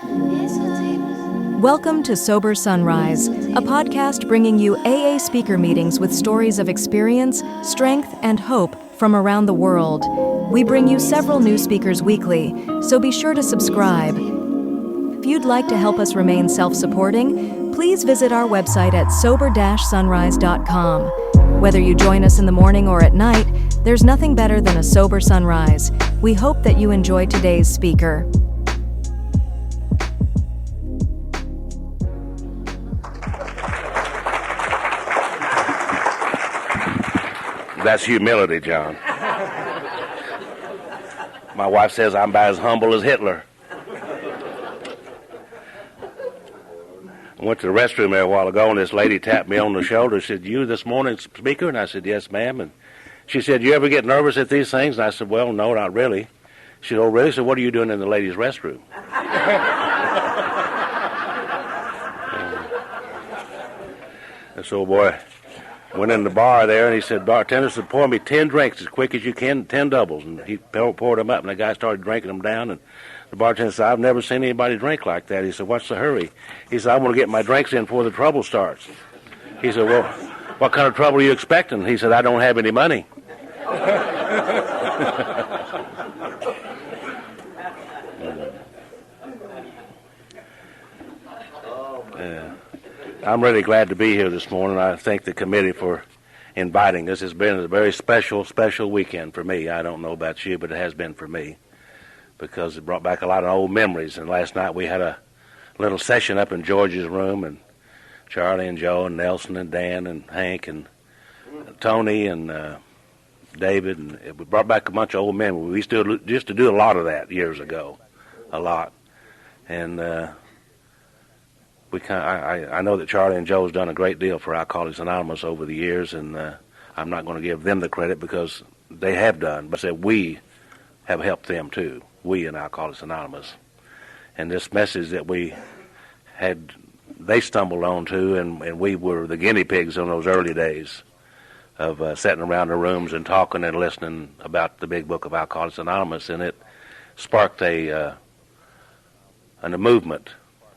Welcome to Sober Sunrise, a podcast bringing you AA speaker meetings with stories of experience, strength, and hope from around the world. We bring you several new speakers weekly, so be sure to subscribe. If you'd like to help us remain self-supporting, please visit our website at sober-sunrise.com. Whether you join us in the morning or at night, there's nothing better than a sober sunrise. We hope that you enjoy today's speaker. That's humility, John. My wife says I'm about as humble as Hitler. I went to the restroom there a while ago, and this lady tapped me on the shoulder. She said, "You this morning's speaker?" And I said, "Yes, ma'am." And she said, "You ever get nervous at these things?" And I said, "Well, no, not really." She said, "Oh, really?" I said, "What are you doing in the ladies' restroom?" And so, boy, went in the bar there, and he said, "Bartender said, pour me 10 drinks as quick as you can, 10 doubles." And he poured them up, and the guy started drinking them down. And the bartender said, "I've never seen anybody drink like that." He said, "What's the hurry?" He said, "I want to get my drinks in before the trouble starts." He said, "Well, what kind of trouble are you expecting?" He said, "I don't have any money." I'm really glad to be here this morning. I thank the committee for inviting us. It's been a very special weekend for me. I don't know about you, but it has been for me because it brought back a lot of old memories. And last night we had a little session up in George's room, and Charlie and Joe and Nelson and Dan and Hank and Tony and David, and it brought back a bunch of old memories. We used to do a lot of that years ago, a lot. And I know that Charlie and Joe's done a great deal for Alcoholics Anonymous over the years, and I'm not going to give them the credit because they have done, but I said we have helped them too, we in Alcoholics Anonymous. And this message that we had, they stumbled on too, and we were the guinea pigs on those early days of sitting around the rooms and talking and listening about the big book of Alcoholics Anonymous, and it sparked a movement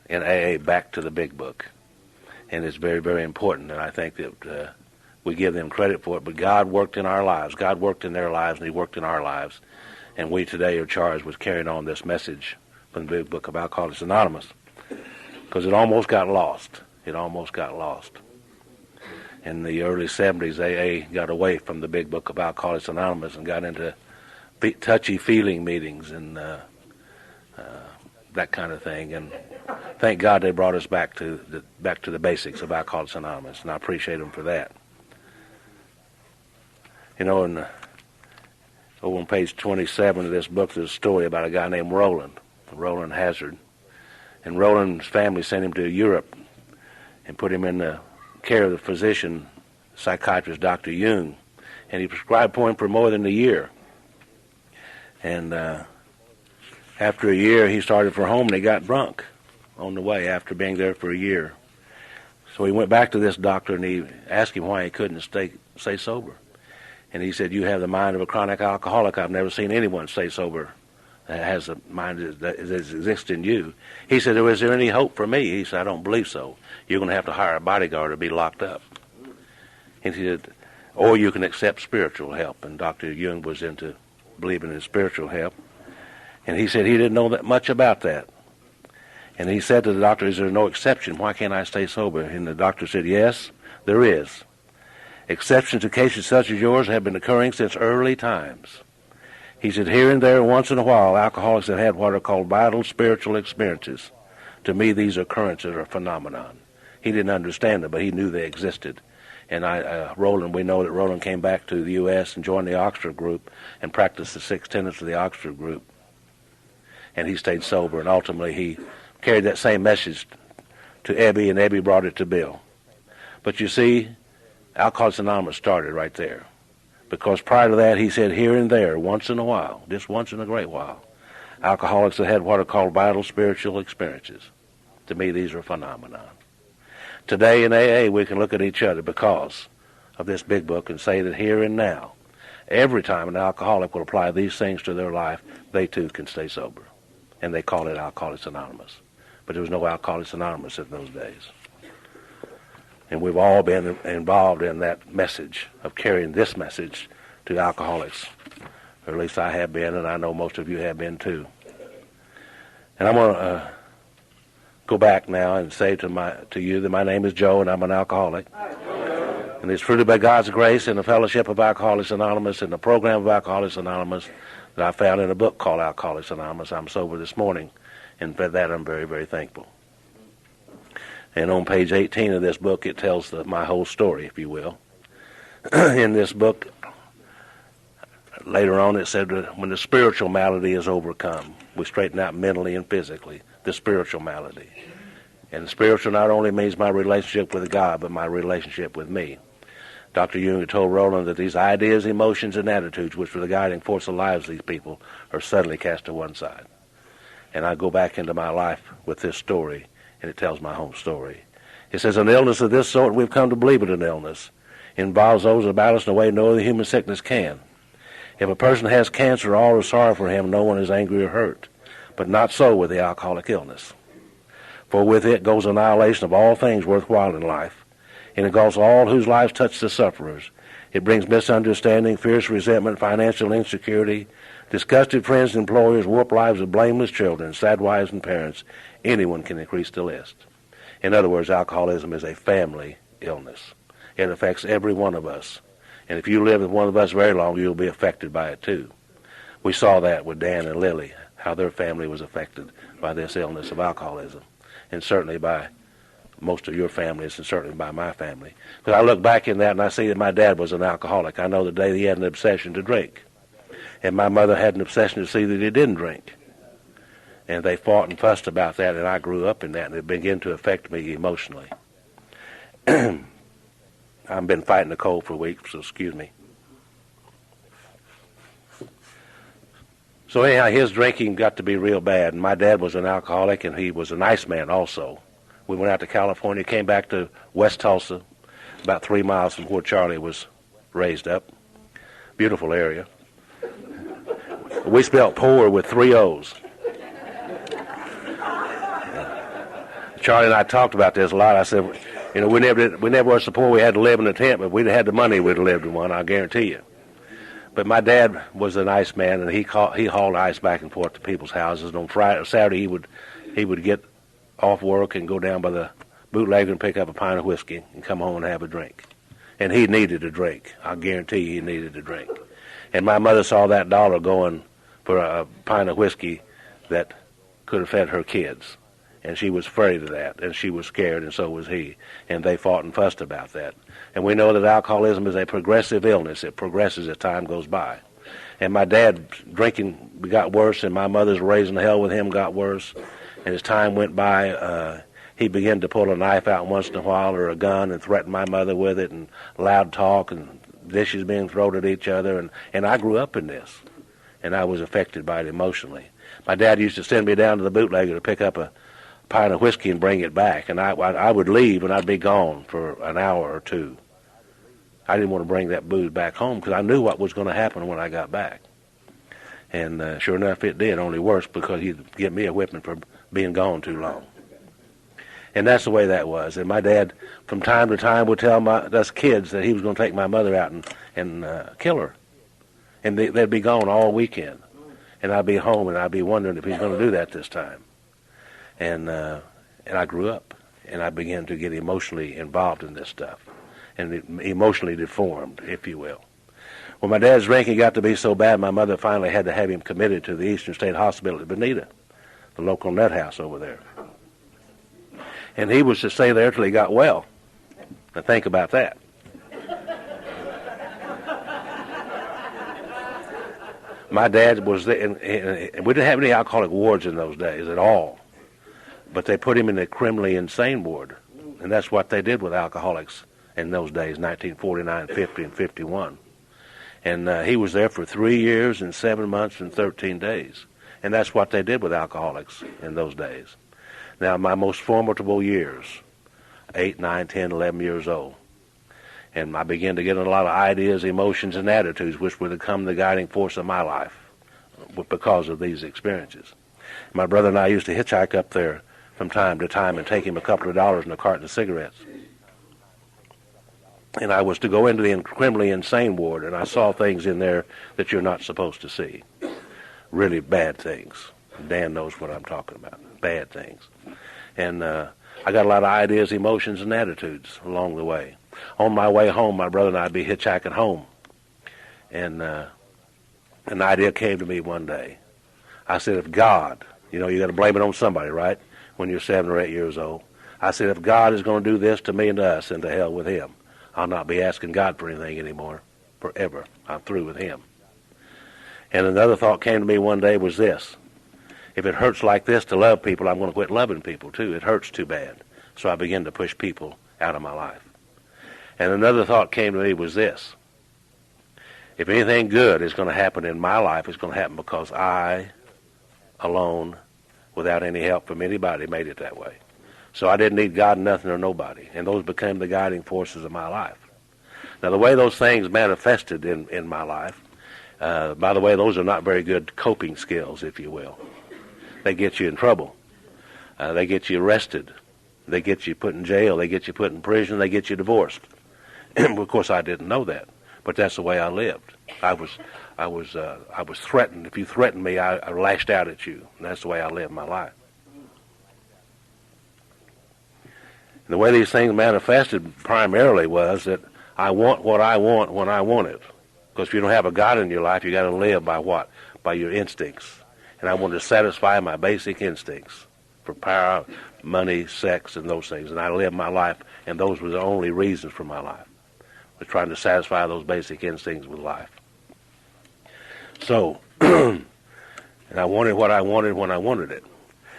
in AA back to the big book. And it's very, very important, and I think that we give them credit for it, but God worked in our lives. God worked in their lives, and He worked in our lives, and we today are charged with carrying on this message from the big book of Alcoholics Anonymous, because it almost got lost. It almost got lost. In the early 70s, AA got away from the big book of Alcoholics Anonymous and got into touchy-feeling meetings and that kind of thing, and thank God they brought us back to the basics of Alcoholics Anonymous, and I appreciate them for that. You know, over on page 27 of this book, there's a story about a guy named Roland Hazard. And Roland's family sent him to Europe and put him in the care of the physician, psychiatrist Dr. Jung, and he prescribed for him for more than a year. And after a year, he started for home, and he got drunk on the way after being there for a year. So he went back to this doctor, and he asked him why he couldn't stay sober. And he said, "You have the mind of a chronic alcoholic. I've never seen anyone stay sober that has the mind that exists in you." He said, "Is there any hope for me?" He said, "I don't believe so. You're going to have to hire a bodyguard or be locked up." And he said, "Or you can accept spiritual help." And Dr. Jung was into believing in spiritual help. And he said he didn't know that much about that. And he said to the doctor, "Is there no exception? Why can't I stay sober?" And the doctor said, "Yes, there is. Exceptions to cases such as yours have been occurring since early times." He said, "Here and there, once in a while, alcoholics have had what are called vital spiritual experiences. To me, these occurrences are a phenomenon." He didn't understand them, but he knew they existed. And Roland, we know that Roland came back to the U.S. and joined the Oxford group and practiced the 6 tenets of the Oxford group. And he stayed sober, and ultimately he carried that same message to Ebby, and Ebby brought it to Bill. But you see, Alcoholics Anonymous started right there. Because prior to that, he said here and there, once in a while, just once in a great while, alcoholics have had what are called vital spiritual experiences. To me, these are a phenomenon. Today in AA, we can look at each other because of this big book and say that here and now, every time an alcoholic will apply these things to their life, they too can stay sober. And they call it Alcoholics Anonymous. but there was no Alcoholics Anonymous in those days. And we've all been involved in that message of carrying this message to alcoholics, or at least I have been, and I know most of you have been too. And I'm going to go back now and say to you that my name is Joe, and I'm an alcoholic. And it's truly by God's grace and the fellowship of Alcoholics Anonymous and the program of Alcoholics Anonymous that I found in a book called Alcoholics Anonymous. I'm sober this morning, and for that I'm very, very thankful. And on page 18 of this book, it tells my whole story, if you will. In this book, later on, it said that when the spiritual malady is overcome, we straighten out mentally and physically the spiritual malady. And the spiritual not only means my relationship with God, but my relationship with me. Dr. Jung told Roland that these ideas, emotions, and attitudes, which were the guiding force of the lives of these people, are suddenly cast to one side. And I go back into my life with this story, and it tells my home story. It says, an illness of this sort, we've come to believe it an illness, involves those about us in a way no other human sickness can. If a person has cancer, all are sorry for him, no one is angry or hurt. But not so with the alcoholic illness. For with it goes annihilation of all things worthwhile in life, and it goes all whose lives touch the sufferers. It brings misunderstanding, fierce resentment, financial insecurity, disgusted friends and employers, warped lives of blameless children, sad wives and parents. Anyone can increase the list. In other words, alcoholism is a family illness. It affects every one of us. And if you live with one of us very long, you'll be affected by it too. We saw that with Dan and Lily, how their family was affected by this illness of alcoholism, and certainly by most of your families, and certainly by my family. But I look back in that and I see that my dad was an alcoholic. I know the day he had an obsession to drink, and my mother had an obsession to see that he didn't drink. And they fought and fussed about that, and I grew up in that, and it began to affect me emotionally. I've been fighting a cold for a week, so excuse me. So anyhow, his drinking got to be real bad, and my dad was an alcoholic, and he was a nice man also. We went out to California, came back to West Tulsa, about 3 miles from where Charlie was raised up. Beautiful area. We spelled poor with 3 O's. Charlie and I talked about this a lot. I said, you know, we never were so poor we had to live in a tent, but if we'd had the money, we'd have lived in one, I guarantee you. But my dad was a nice man, and he hauled ice back and forth to people's houses. And on Friday or Saturday, he would get off work and go down by the bootlegger and pick up a pint of whiskey and come home and have a drink. And he needed a drink. I guarantee you he needed a drink. And my mother saw that dollar going for a pint of whiskey that could have fed her kids. And she was afraid of that, and she was scared, and so was he. And they fought and fussed about that. And we know that alcoholism is a progressive illness. It progresses as time goes by. And my dad's drinking got worse, and my mother's raising hell with him got worse. And as time went by, he began to pull a knife out once in a while or a gun and threaten my mother with it, and loud talk and dishes being thrown at each other. And I grew up in this, and I was affected by it emotionally. My dad used to send me down to the bootlegger to pick up a pint of whiskey and bring it back, and I would leave and I'd be gone for an hour or two. I didn't want to bring that booze back home because I knew what was going to happen when I got back. And sure enough, it did, only worse because he'd give me a whipping for being gone too long. And that's the way that was. And my dad, from time to time, would tell us kids that he was going to take my mother out and kill her. And they'd be gone all weekend. And I'd be home, and I'd be wondering if he's going to do that this time. And I grew up, and I began to get emotionally involved in this stuff, and emotionally deformed, if you will. When my dad's drinking got to be so bad, my mother finally had to have him committed to the Eastern State Hospital at Bonita, the local nut house over there. And he was to stay there till he got well. Now think about that. My dad was there, and we didn't have any alcoholic wards in those days at all. But they put him in the criminally insane ward, and that's what they did with alcoholics in those days, 1949, 50, and 51. And he was there for 3 years and 7 months and 13 days. And that's what they did with alcoholics in those days. Now, my most formidable years, 8, 9, 10, 11 years old, and I began to get a lot of ideas, emotions, and attitudes which would become the guiding force of my life because of these experiences. My brother and I used to hitchhike up there from time to time and take him a couple of dollars and a carton of cigarettes. And I was to go into the criminally insane ward, and I saw things in there that you're not supposed to see. Really bad things. Dan knows what I'm talking about. Bad things. And I got a lot of ideas, emotions, and attitudes along the way. On my way home, my brother and I would be hitchhiking home. And an idea came to me one day. I said, if God, you got to blame it on somebody, right, when you're 7 or 8 years old. I said, if God is going to do this to me and to us, and to hell with him. I'll not be asking God for anything anymore, forever. I'm through with him. And another thought came to me one day was this. If it hurts like this to love people, I'm going to quit loving people too. It hurts too bad. So I began to push people out of my life. And another thought came to me was this. If anything good is going to happen in my life, it's going to happen because I, alone, without any help from anybody, made it that way. So I didn't need God, nothing, or nobody. And those became the guiding forces of my life. Now, the way those things manifested in my life, by the way, those are not very good coping skills, if you will. They get you in trouble. They get you arrested. They get you put in jail. They get you put in prison. They get you divorced. Of course, I didn't know that, but that's the way I lived. I was threatened. If you threatened me, I lashed out at you. And that's the way I lived my life. And the way these things manifested primarily was that I want what I want when I want it. Because if you don't have a God in your life, you got to live by what? By your instincts. And I wanted to satisfy my basic instincts for power, money, sex, and those things. And I lived my life, and those were the only reasons for my life. I was trying to satisfy those basic instincts with life. So, and I wanted what I wanted when I wanted it.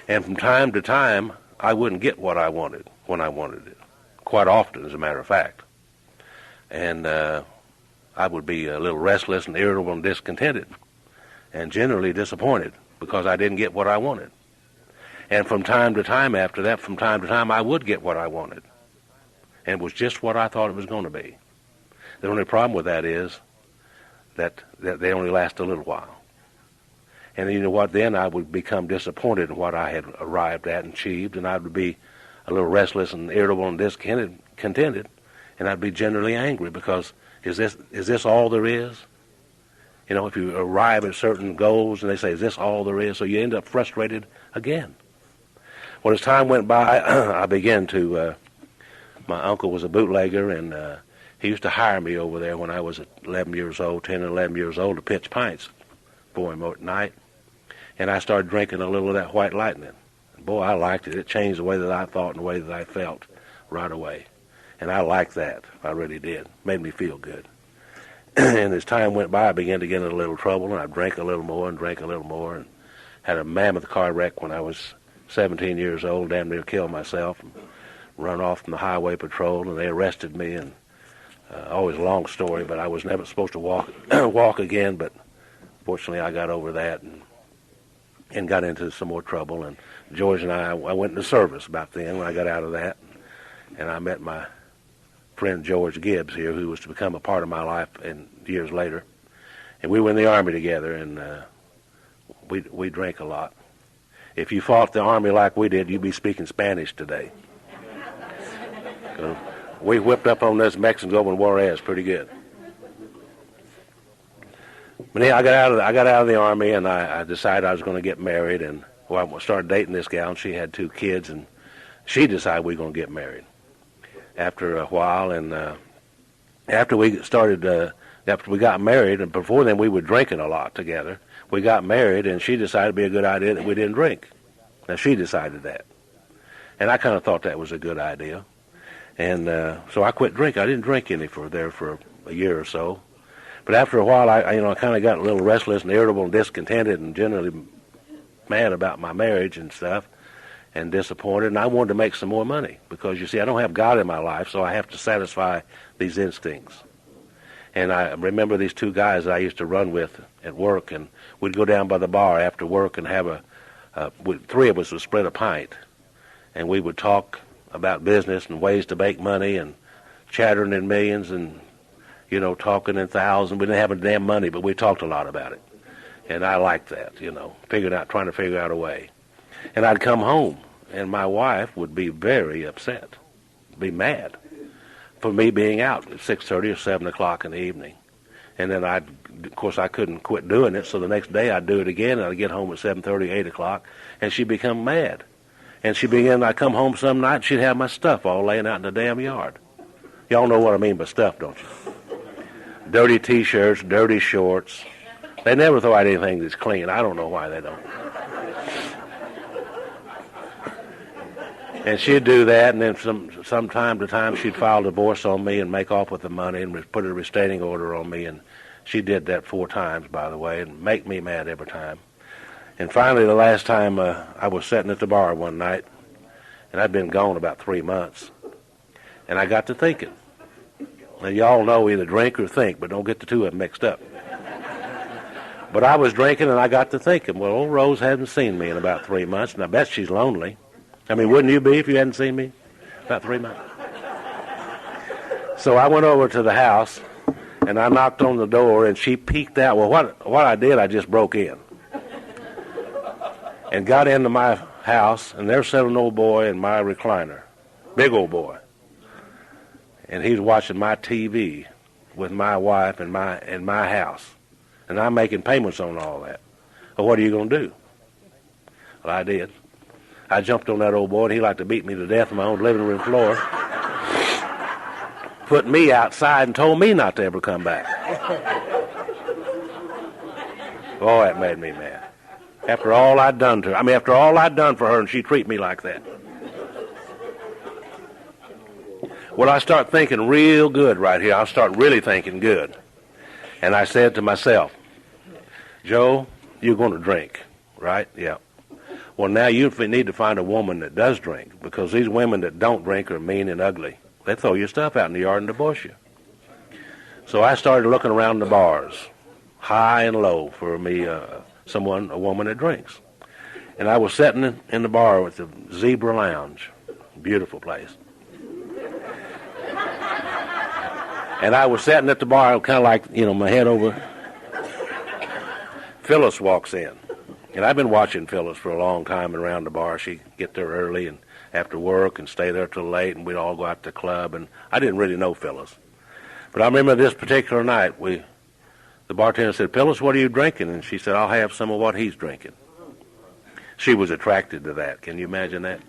And from time to time, I wouldn't get what I wanted when I wanted it. Quite often, as a matter of fact. And I would be a little restless and irritable and discontented. And generally disappointed because I didn't get what I wanted. And from time to time after that, from time to time, I would get what I wanted. And it was just what I thought it was going to be. The only problem with that is that they only last a little while. And you know what? Then I would become disappointed in what I had arrived at and achieved, and I would be a little restless and irritable and discontented, and I'd be generally angry because is this all there is? If you arrive at certain goals and they say, is this all there is? So you end up frustrated again. Well, as time went by, I began to, my uncle was a bootlegger, and he used to hire me over there when I was 11 years old, 10 and 11 years old, to pitch pints for him at night. And I started drinking a little of that White Lightning. Boy, I liked it. It changed the way that I thought and the way that I felt right away. And I liked that. I really did. Made me feel good. And as time went by, I began to get in a little trouble, and I drank a little more and drank a little more, and had a mammoth car wreck when I was 17 years old, damn near killed myself, and run off from the highway patrol, and they arrested me, and always a long story, but I was never supposed to walk again, but fortunately I got over that and got into some more trouble. And George and I went into service about then when I got out of that, and I met my friend George Gibbs here, who was to become a part of my life years later. And we were in the Army together, and we drank a lot. If you fought the Army like we did, you'd be speaking Spanish today. We whipped up on those Mexicans over in Juarez pretty good. But yeah, I got out of the Army, and I decided I was going to get married, and I started dating this gal, and she had 2 kids, and she decided we were going to get married. After a while, and after we got married, and before then we were drinking a lot together. We got married, and she decided it'd be a good idea that we didn't drink. Now, she decided that. And I kind of thought that was a good idea. And so I quit drinking. I didn't drink any for a year or so. But after a while, I kind of got a little restless and irritable and discontented and generally mad about my marriage and stuff and disappointed. And I wanted to make some more money because, you see, I don't have God in my life, so I have to satisfy these instincts. And I remember these 2 guys that I used to run with at work, and we'd go down by the bar after work and have 3 of us would split a pint, and we would talk about business and ways to make money and chattering in millions and, talking in thousands. We didn't have a damn money, but we talked a lot about it. And I liked that, trying to figure out a way. And I'd come home and my wife would be very upset, be mad for me being out at 6:30 or 7 o'clock in the evening. And then of course, I couldn't quit doing it, so the next day I'd do it again, and I'd get home at 7:30, 8 o'clock, and she'd become mad. And I'd come home some night, and she'd have my stuff all laying out in the damn yard. Y'all know what I mean by stuff, don't you? Dirty T-shirts, dirty shorts. They never throw out anything that's clean. I don't know why they don't. And she'd do that, and then from time to time she'd file divorce on me and make off with the money and put a restraining order on me. And she did that 4 times, by the way, and make me mad every time. And finally, the last time I was sitting at the bar one night, and I'd been gone about 3 months, and I got to thinking. Now, y'all know either drink or think, but don't get the two of them mixed up. But I was drinking, and I got to thinking, well, old Rose hasn't seen me in about 3 months, and I bet she's lonely. I mean, wouldn't you be if you hadn't seen me about 3 months? So I went over to the house, and I knocked on the door, and she peeked out. Well, what I did, I just broke in and got into my house, and there sat an old boy in my recliner, big old boy. And he's watching my TV with my wife in my house. And I'm making payments on all that. Well, what are you going to do? Well, I did. I jumped on that old boy, and he liked to beat me to death on my own living room floor. Put me outside and told me not to ever come back. Oh, that made me mad. After all I'd done to her. After all I'd done for her, and she'd treat me like that. Well, I start thinking real good right here. I'll start really thinking good. And I said to myself, Joe, you're going to drink, right? Yeah. Well, now you need to find a woman that does drink, because these women that don't drink are mean and ugly. They throw your stuff out in the yard and divorce you. So I started looking around the bars, high and low, for me, a woman that drinks. And I was sitting in the bar with the Zebra Lounge, beautiful place. And I was sitting at the bar, kind of like, my head over. Phyllis walks in. And I've been watching Phyllis for a long time around the bar. She'd get there early and after work and stay there till late, and we'd all go out to the club. And I didn't really know Phyllis. But I remember this particular night, the bartender said, Phyllis, what are you drinking? And she said, I'll have some of what he's drinking. She was attracted to that. Can you imagine that?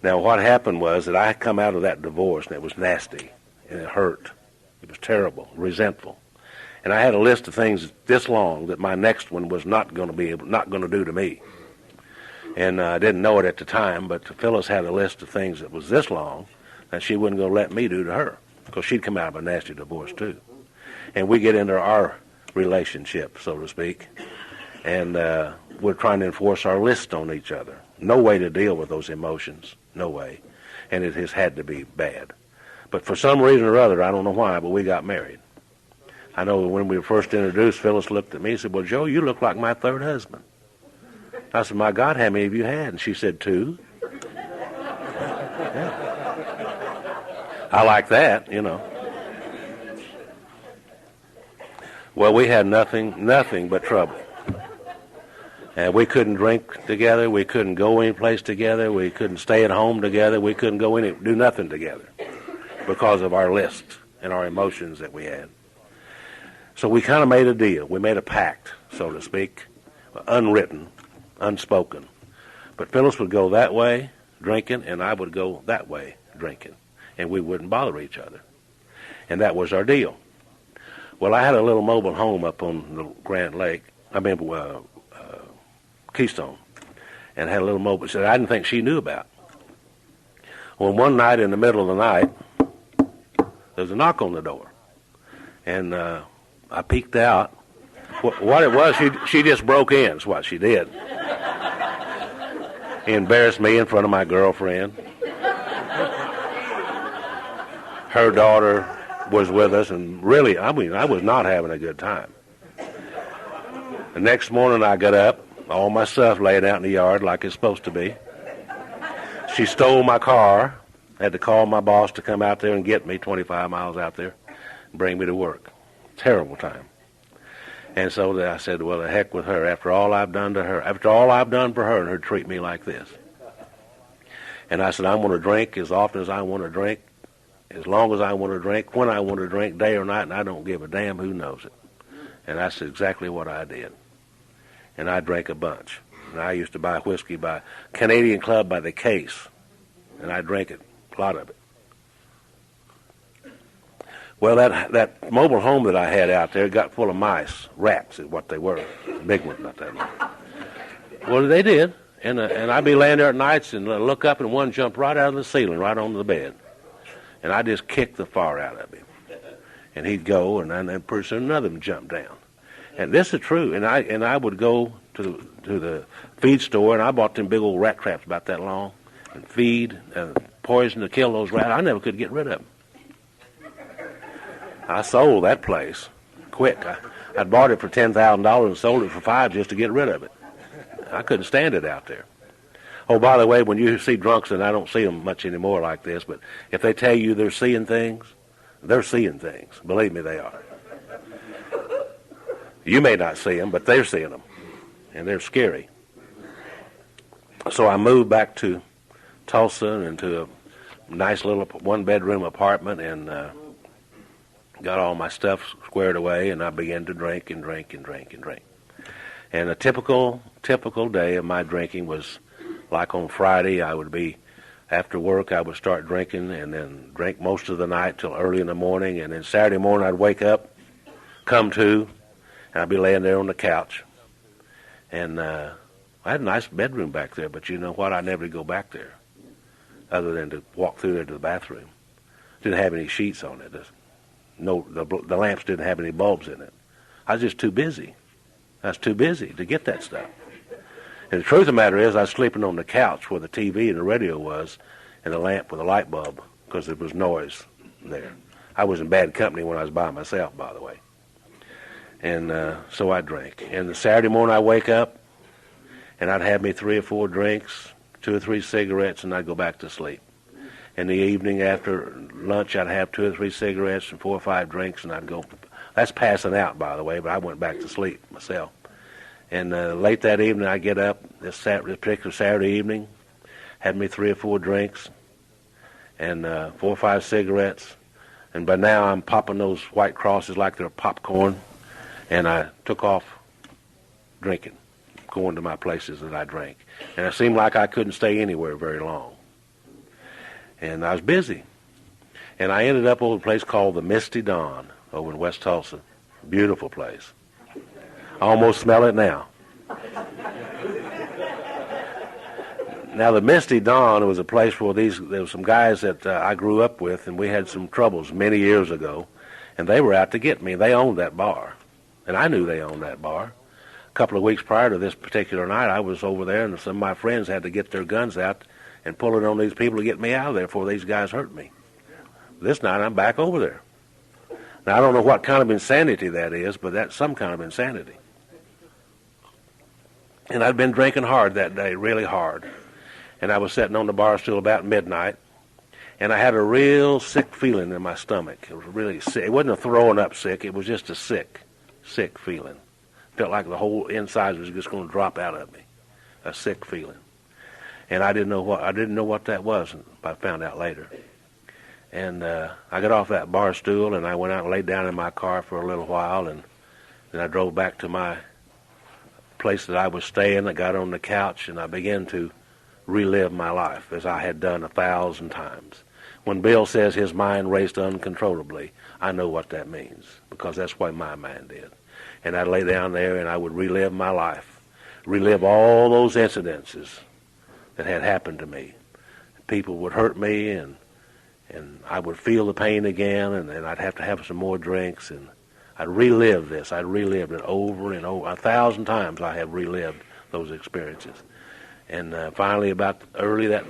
Now, what happened was that I had come out of that divorce, and it was nasty. And it hurt. It was terrible, resentful. And I had a list of things this long that my next one was not going to do to me. And I didn't know it at the time, but Phyllis had a list of things that was this long that she wasn't going to let me do to her, because she'd come out of a nasty divorce too. And we get into our relationship, so to speak, and we're trying to enforce our list on each other. No way to deal with those emotions, no way. And it has had to be bad. But for some reason or other, I don't know why, but we got married. I know when we were first introduced, Phyllis looked at me and said, well, Joe, you look like my third husband. I said, my God, how many have you had? And she said, 2. Yeah. I like that, Well, we had nothing but trouble. And we couldn't drink together. We couldn't go any place together. We couldn't stay at home together. We couldn't do nothing together because of our list and our emotions that we had. So we kind of made a deal. We made a pact, so to speak, unwritten, unspoken. But Phyllis would go that way, drinking, and I would go that way, drinking. And we wouldn't bother each other. And that was our deal. Well, I had a little mobile home up on the Grand Lake, Keystone, and had a little mobile that I didn't think she knew about. Well, one night in the middle of the night, there was a knock on the door. And I peeked out. What it was, she just broke in, is what she did. Embarrassed me in front of my girlfriend. Her daughter was with us, and really, I was not having a good time. The next morning I got up, all my stuff laid out in the yard like it's supposed to be. She stole my car. I had to call my boss to come out there and get me 25 miles out there and bring me to work. Terrible time. And so I said, well, the heck with her. After all I've done to her, after all I've done for her, and her treat me like this. And I said, I'm going to drink as often as I want to drink, as long as I want to drink, when I want to drink, day or night, and I don't give a damn who knows it. And that's exactly what I did. And I drank a bunch. And I used to buy whiskey by Canadian Club by the case, and I drank it, a lot of it. Well, that mobile home that I had out there got full of mice. Rats is what they were. Big ones, not that long. Well, they did. And I'd be laying there at nights and look up, and one jumped right out of the ceiling, right onto the bed. And I just kicked the far out of him. And he'd go, and then pretty soon another one jumped down. And this is true. And I would go to the feed store, and I bought them big old rat traps about that long, and feed poison to kill those rats. I never could get rid of them. I sold that place quick. I'd bought it for $10,000 and sold it for $5 just to get rid of it. I couldn't stand it out there. Oh, by the way, when you see drunks, and I don't see them much anymore like this, but if they tell you they're seeing things, they're seeing things. Believe me, they are. You may not see them, but they're seeing them, and they're scary. So I moved back to Tulsa into a nice little one-bedroom apartment, and got all my stuff squared away, and I began to drink and drink and drink and drink. And a typical day of my drinking was like on Friday. I would be, after work, I would start drinking and then drink most of the night till early in the morning. And then Saturday morning I'd wake up, come to, and I'd be laying there on the couch. And I had a nice bedroom back there, but you know what? I never did go back there other than to walk through there to the bathroom. Didn't have any sheets on it. No, the lamps didn't have any bulbs in it. I was just too busy. I was too busy to get that stuff. And the truth of the matter is, I was sleeping on the couch where the TV and the radio was, and the lamp with a light bulb, because there was noise there. I was in bad company when I was by myself, by the way. And so I drank. And the Saturday morning I wake up, and I'd have me 3 or 4 drinks, 2 or 3 cigarettes, and I'd go back to sleep. In the evening after lunch, I'd have 2 or 3 cigarettes and 4 or 5 drinks, and I'd go. That's passing out, by the way, but I went back to sleep myself. And late that evening, I get up, this particular Saturday evening, had me 3 or 4 drinks and 4 or 5 cigarettes. And by now, I'm popping those White Crosses like they're popcorn, and I took off drinking, going to my places that I drank. And it seemed like I couldn't stay anywhere very long. And I was busy. And I ended up over a place called the Misty Dawn over in West Tulsa. Beautiful place. I almost smell it now. Now, the Misty Dawn was a place where there were some guys that I grew up with, and we had some troubles many years ago, and they were out to get me. They owned that bar, and I knew they owned that bar. A couple of weeks prior to this particular night, I was over there, and some of my friends had to get their guns out and pull it on these people to get me out of there before these guys hurt me. This night, I'm back over there. Now, I don't know what kind of insanity that is, but that's some kind of insanity. And I'd been drinking hard that day, really hard. And I was sitting on the bar stool about midnight, and I had a real sick feeling in my stomach. It was really sick. It wasn't a throwing up sick. It was just a sick feeling. Felt like the whole inside was just going to drop out of me. A sick feeling. And I didn't know what that was. I found out later. And I got off that bar stool, and I went out and laid down in my car for a little while, and then I drove back to my place that I was staying. I got on the couch, and I began to relive my life as I had done 1,000 times. When Bill says his mind raced uncontrollably, I know what that means, because that's what my mind did. And I'd lay down there, and I would relive my life, relive all those incidences that had happened to me. People would hurt me, and I would feel the pain again, and then I'd have to have some more drinks, and I'd relive this. I'd relived it over and over. 1,000 times I have relived those experiences. And finally, about early that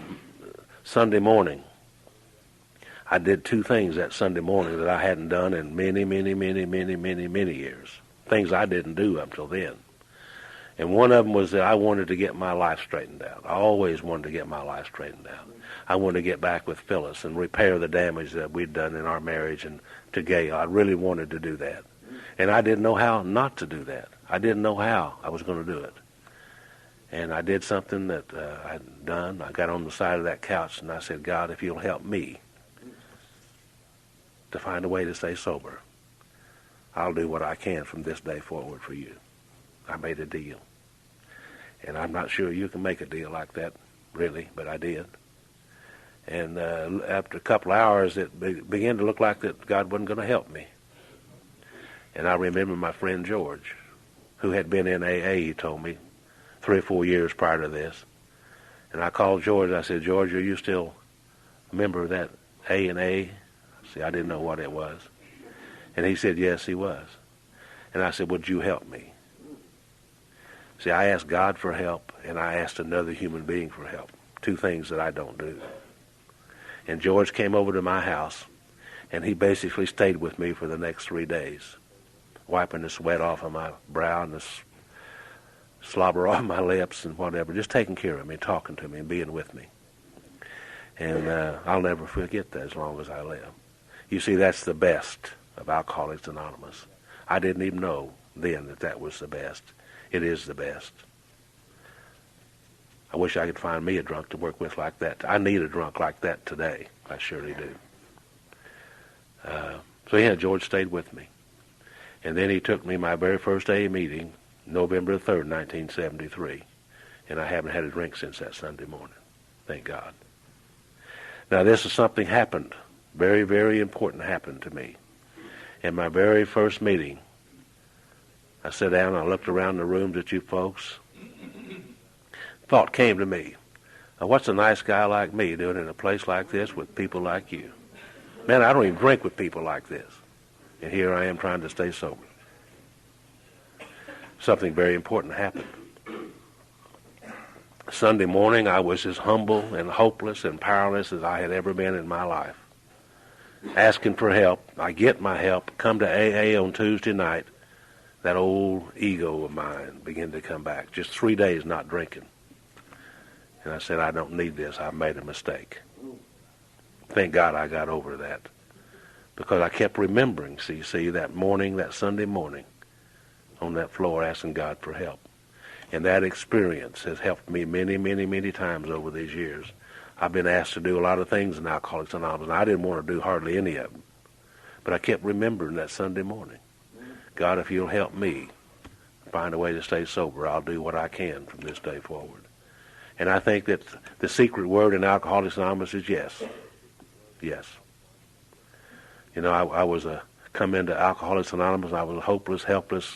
Sunday morning, I did 2 things that Sunday morning that I hadn't done in many, many, many, many, many, many years. Things I didn't do up till then. And one of them was that I wanted to get my life straightened out. I always wanted to get my life straightened out. I wanted to get back with Phyllis and repair the damage that we'd done in our marriage and to Gail. I really wanted to do that. And I didn't know how not to do that. I didn't know how I was going to do it. And I did something that I hadn't done. I got on the side of that couch and I said, God, if you'll help me to find a way to stay sober, I'll do what I can from this day forward for you. I made a deal. And I'm not sure you can make a deal like that, really, but I did. And after a couple hours, it began to look like that God wasn't going to help me. And I remember my friend George, who had been in AA, he told me, 3 or 4 years prior to this. And I called George. I said, George, are you still a member of that A&A? See, I didn't know what it was. And he said, yes, he was. And I said, would you help me? See, I asked God for help, and I asked another human being for help. 2 things that I don't do. And George came over to my house, and he basically stayed with me for the next 3 days, wiping the sweat off of my brow and the slobber off my lips and whatever, just taking care of me, talking to me, and being with me. And I'll never forget that as long as I live. You see, that's the best of Alcoholics Anonymous. I didn't even know then that that was the best. It is the best. I wish I could find me a drunk to work with like that. I need a drunk like that today. I surely do. So yeah, George stayed with me. And then he took me my very first AA meeting, November 3rd, 1973. And I haven't had a drink since that Sunday morning. Thank God. Now this is something happened. Very, very important happened to me. In my very first meeting, I sat down, I looked around the rooms at you folks. Thought came to me, what's a nice guy like me doing in a place like this with people like you? Man, I don't even drink with people like this. And here I am trying to stay sober. Something very important happened. Sunday morning, I was as humble and hopeless and powerless as I had ever been in my life. Asking for help. I get my help, come to AA on Tuesday night. That old ego of mine began to come back. Just 3 days not drinking. And I said, I don't need this. I made a mistake. Thank God I got over that. Because I kept remembering, see, that morning, that Sunday morning, on that floor asking God for help. And that experience has helped me many, many, many times over these years. I've been asked to do a lot of things in Alcoholics Anonymous, and I didn't want to do hardly any of them. But I kept remembering that Sunday morning. God, if you'll help me find a way to stay sober, I'll do what I can from this day forward. And I think that the secret word in Alcoholics Anonymous is yes. Yes. You know, I was come into Alcoholics Anonymous, I was hopeless, helpless,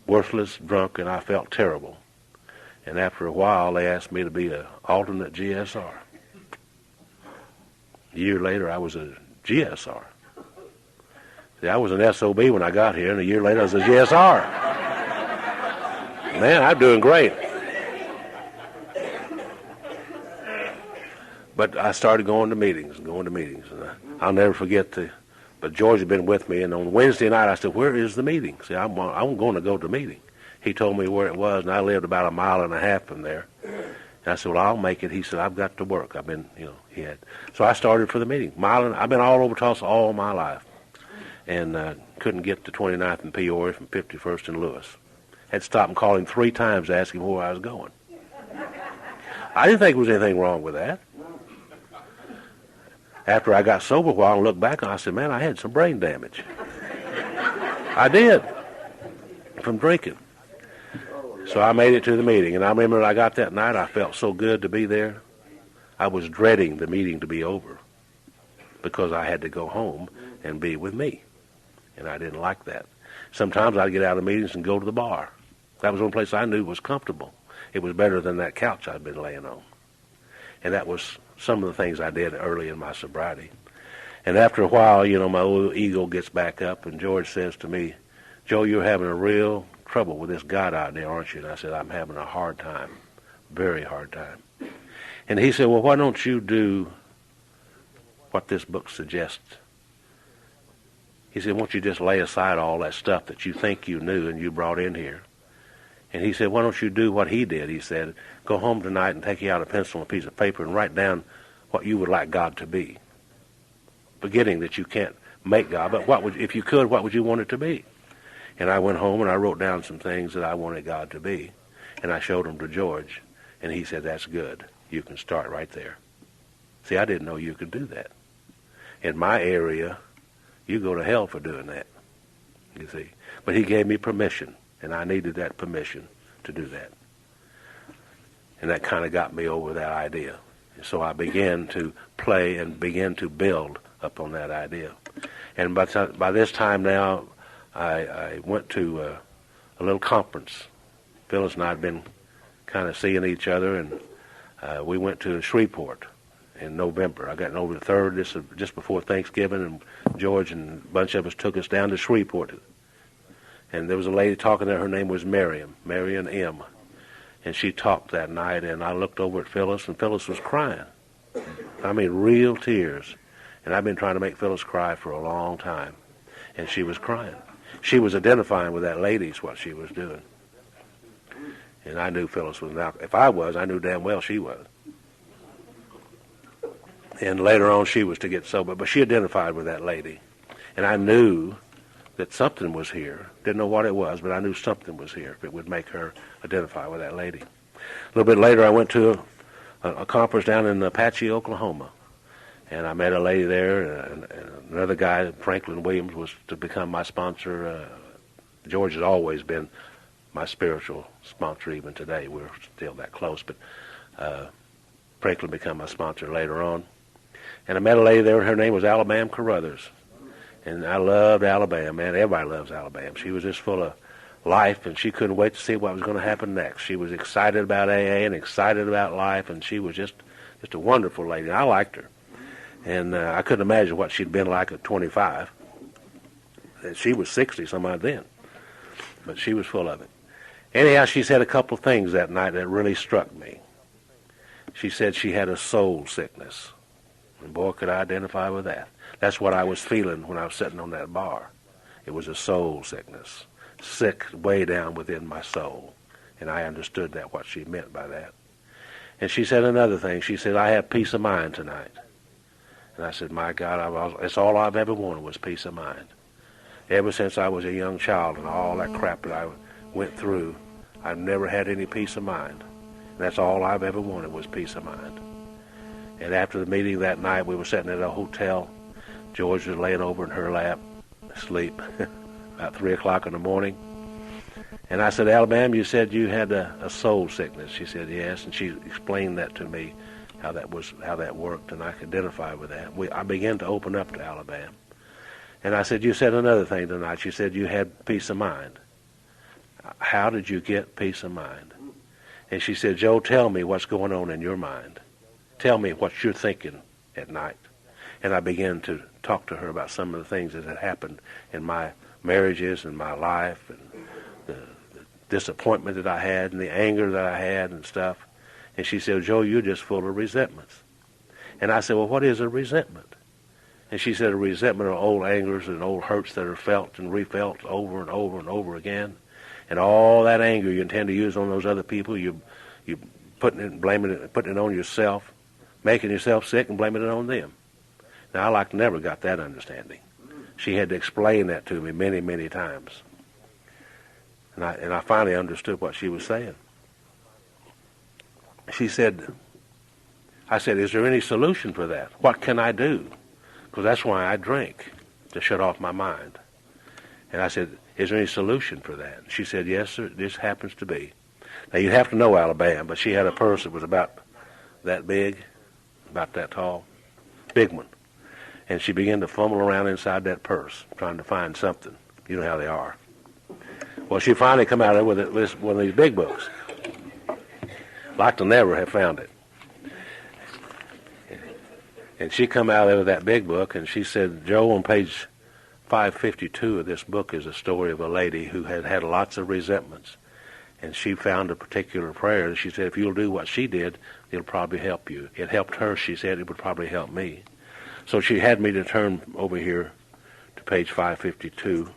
worthless, drunk, and I felt terrible. And after a while, they asked me to be an alternate GSR. A year later, I was a GSR. See, I was an SOB when I got here, and a year later I was a GSR. Man, I'm doing great. But I started going to meetings. And I'll never forget but George had been with me, and on Wednesday night I said, where is the meeting? See, I'm going to go to the meeting. He told me where it was, and I lived about 1.5 miles from there. And I said, well, I'll make it. He said, I've got to work. I've been, he had. So I started for the meeting. I've been all over Tulsa all my life. And couldn't get to 29th and Peoria from 51st and Lewis. Had to stop and call him 3 times to ask him where I was going. I didn't think there was anything wrong with that. After I got sober a while and looked back, I said, man, I had some brain damage. I did, from drinking. So I made it to the meeting. And I remember when I got that night, I felt so good to be there. I was dreading the meeting to be over because I had to go home and be with me. And I didn't like that. Sometimes I'd get out of meetings and go to the bar. That was one place I knew was comfortable. It was better than that couch I'd been laying on. And that was some of the things I did early in my sobriety. And after a while, my old ego gets back up, and George says to me, Joe, you're having a real trouble with this God out there, aren't you? And I said, I'm having a hard time, very hard time. And he said, well, why don't you do what this book suggests? He said, won't you just lay aside all that stuff that you think you knew and you brought in here? And he said, why don't you do what he did? He said, go home tonight and take you out a pencil and a piece of paper and write down what you would like God to be. Forgetting that you can't make God, but if you could, what would you want it to be? And I went home and I wrote down some things that I wanted God to be. And I showed them to George. And he said, that's good. You can start right there. See, I didn't know you could do that. In my area, you go to hell for doing that, you see. But he gave me permission, and I needed that permission to do that. And that kind of got me over that idea. And so I began to play and begin to build upon that idea. And by this time now, I went to a little conference. Phyllis and I had been kind of seeing each other, and we went to Shreveport in November. I got in over the 3rd, this is just before Thanksgiving, and George and a bunch of us took us down to Shreveport. And there was a lady talking there. Her name was Marion M. And she talked that night, and I looked over at Phyllis, and Phyllis was crying. I mean, real tears. And I've been trying to make Phyllis cry for a long time. And she was crying. She was identifying with that lady's what she was doing. And I knew Phyllis was not. If I was, I knew damn well she was. And later on, she was to get sober. But she identified with that lady. And I knew that something was here. Didn't know what it was, but I knew something was here if it would make her identify with that lady. A little bit later, I went to a conference down in Apache, Oklahoma. And I met a lady there, and another guy, Franklin Williams, was to become my sponsor. George has always been my spiritual sponsor even today. We're still that close, but Franklin became my sponsor later on. And I met a lady there, and her name was Alabama Carruthers. And I loved Alabama, man. Everybody loves Alabama. She was just full of life, and she couldn't wait to see what was going to happen next. She was excited about AA and excited about life, and she was just a wonderful lady. And I liked her. And I couldn't imagine what she'd been like at 25. And she was 60 some odd then. But she was full of it. Anyhow, she said a couple of things that night that really struck me. She said she had a soul sickness. And boy, could I identify with that. That's what I was feeling when I was sitting on that bar. It was a soul sickness. Sick way down within my soul. And I understood that, what she meant by that. And she said another thing. She said, I have peace of mind tonight. And I said, my God, that's all I've ever wanted was peace of mind. Ever since I was a young child and all that crap that I went through, I've never had any peace of mind. And that's all I've ever wanted was peace of mind. And after the meeting that night, we were sitting at a hotel. George was laying over in her lap, asleep, about 3 o'clock in the morning. And I said, Alabama, you said you had a soul sickness. She said, yes. And she explained that to me, how that worked, and I could identify with that. I began to open up to Alabama. And I said, you said another thing tonight. She said you had peace of mind. How did you get peace of mind? And she said, Joe, tell me what's going on in your mind. Tell me what you're thinking at night. And I began to talk to her about some of the things that had happened in my marriages and my life, and the disappointment that I had and the anger that I had and stuff. And she said, Joe, you're just full of resentments. And I said, well, what is a resentment? And she said, a resentment are old angers and old hurts that are felt and refelt over and over and over again. And all that anger you intend to use on those other people, you putting it on yourself, making yourself sick and blaming it on them. Now, I never got that understanding. She had to explain that to me many, many times. And I finally understood what she was saying. She said, I said, is there any solution for that? What can I do? Because that's why I drink, to shut off my mind. And I said, is there any solution for that? She said, yes, sir, this happens to be. Now, you'd have to know Alabama, but she had a purse that was about that big, about that tall, big one. And she began to fumble around inside that purse, trying to find something. You know how they are. Well, she finally come out of it with one of these big books. Like to never have found it. And she come out of that big book, and she said, Joe, on page 552 of this book is a story of a lady who had had lots of resentments. And she found a particular prayer. She said, if you'll do what she did, it'll probably help you. It helped her. She said it would probably help me. So she had me to turn over here to page 552,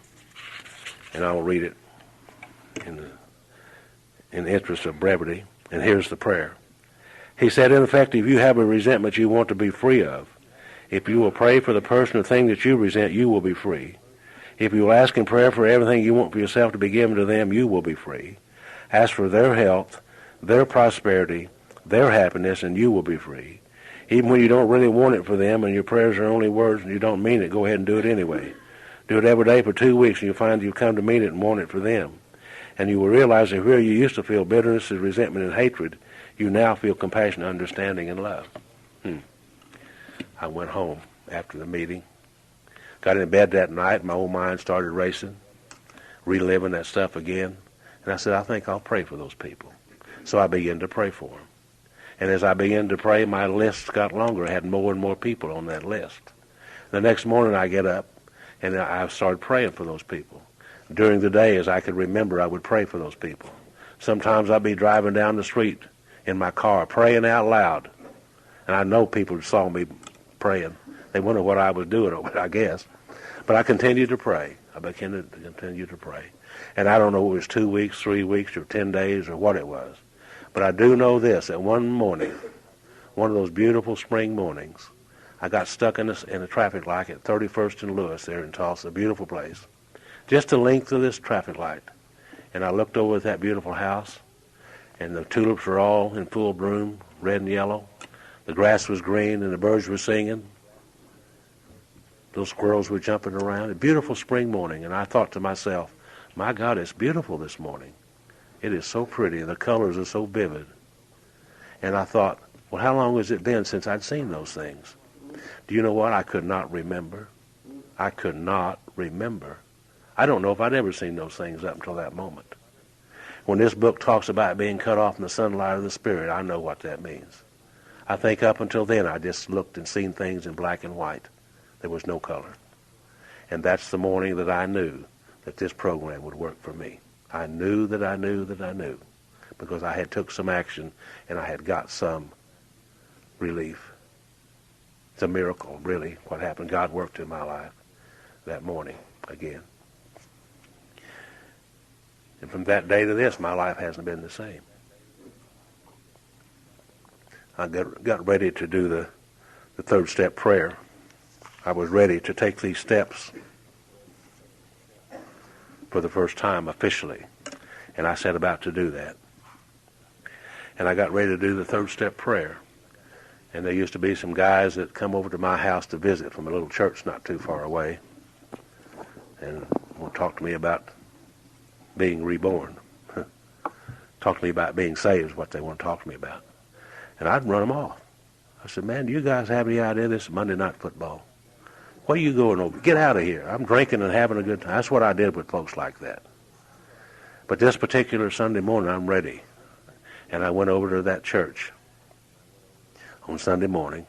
and I'll read it in the interest of brevity. And here's the prayer. He said, in effect, if you have a resentment you want to be free of, if you will pray for the person or thing that you resent, you will be free. If you will ask in prayer for everything you want for yourself to be given to them, you will be free. Ask for their health, their prosperity, their happiness, and you will be free. Even when you don't really want it for them and your prayers are only words and you don't mean it, go ahead and do it anyway. Do it every day for 2 weeks and you'll find you've come to mean it and want it for them. And you will realize that where you used to feel bitterness, resentment, and hatred, you now feel compassion, understanding, and love. I went home after the meeting. Got in bed that night, my old mind started racing, reliving that stuff again. And I said, I think I'll pray for those people. So I began to pray for them. And as I began to pray, my list got longer. I had more and more people on that list. The next morning I get up and I started praying for those people. During the day, as I could remember, I would pray for those people. Sometimes I'd be driving down the street in my car, praying out loud. And I know people saw me praying. They wonder what I was doing, I guess. But I continued to pray. I continued to pray. And I don't know if it was 2 weeks, 3 weeks, or 10 days, or what it was. But I do know this, that one morning, one of those beautiful spring mornings, I got stuck in a traffic light at 31st and Lewis there in Tulsa, a beautiful place. Just the length of this traffic light. And I looked over at that beautiful house, and the tulips were all in full bloom, red and yellow. The grass was green, and the birds were singing. Those squirrels were jumping around. A beautiful spring morning, and I thought to myself, my God, it's beautiful this morning. It is so pretty. The colors are so vivid. And I thought, well, how long has it been since I'd seen those things? Do you know what? I could not remember. I could not remember. I don't know if I'd ever seen those things up until that moment. When this book talks about being cut off from the sunlight of the Spirit, I know what that means. I think up until then I just looked and seen things in black and white. There was no color. And that's the morning that I knew that this program would work for me. I knew that I knew that I knew, because I had took some action and I had got some relief. It's a miracle, really, what happened. God worked in my life that morning again. And from that day to this, my life hasn't been the same. I got ready to do the third step prayer. I was ready to take these steps for the first time officially. And I set about to do that. And I got ready to do the third step prayer. And there used to be some guys that come over to my house to visit from a little church not too far away. And would talk to me about being reborn. Talk to me about being saved is what they want to talk to me about. And I'd run them off. I said, man, do you guys have any idea this is Monday Night Football? Where are you going over? Get out of here. I'm drinking and having a good time. That's what I did with folks like that. But this particular Sunday morning, I'm ready. And I went over to that church on Sunday morning.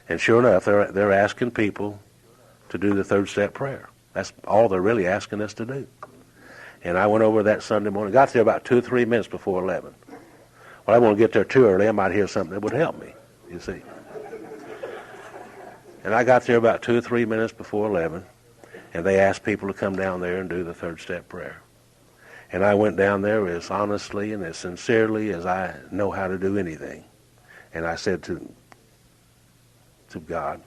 And sure enough, they're asking people to do the third step prayer. That's all they're really asking us to do. And I went over that Sunday morning. Got there about 2 or 3 minutes before 11. Well, I want to get there too early. I might hear something that would help me, you see. And I got there about 2 or 3 minutes before 11, and they asked people to come down there and do the third step prayer. And I went down there as honestly and as sincerely as I know how to do anything. And I said to God,